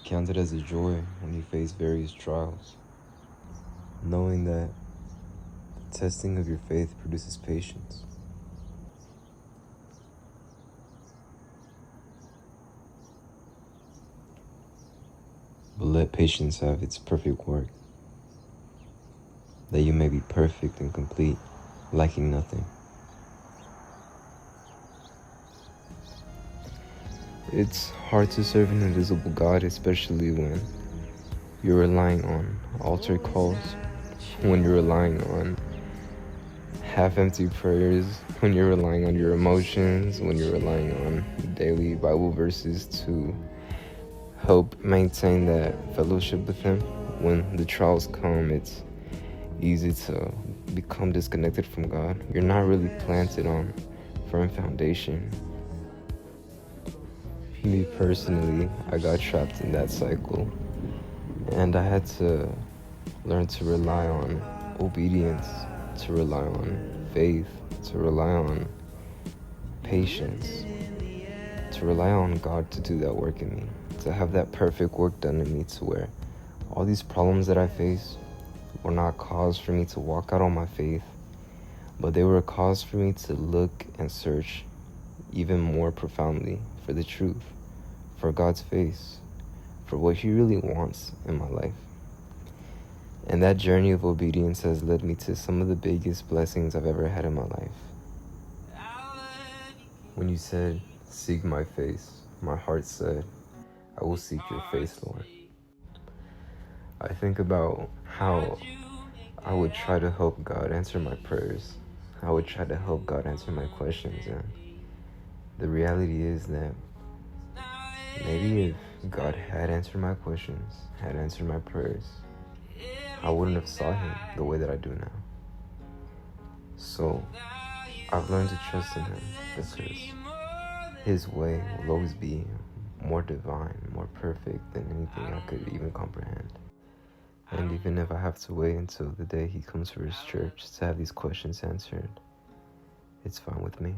Count it as a joy when you face various trials, knowing that the testing of your faith produces patience. But let patience have its perfect work, that you may be perfect and complete, lacking nothing. It's hard to serve an invisible God, especially when you're relying on altar calls, when you're relying on half-empty prayers, when you're relying on your emotions, when you're relying on daily Bible verses to help maintain that fellowship with Him. When the trials come, it's easy to become disconnected from God. You're not really planted on firm foundation. Me personally, I got trapped in that cycle, and I had to learn to rely on obedience, to rely on faith, to rely on patience, to rely on God to do that work in me, to have that perfect work done in me, to where all these problems that I face were not cause for me to walk out on my faith, but they were a cause for me to look and search even more profoundly for the truth, for God's face, for what He really wants in my life. And that journey of obedience has led me to some of the biggest blessings I've ever had in my life. When you said, "Seek my face," my heart said, "I will seek your face, Lord." I think about how I would try to help God answer my prayers. I would try to help God answer my questions, and the reality is that maybe if God had answered my questions, had answered my prayers, I wouldn't have saw Him the way that I do now. So I've learned to trust in Him because His way will always be more divine, more perfect than anything I could even comprehend. And even if I have to wait until the day He comes for His church to have these questions answered, it's fine with me.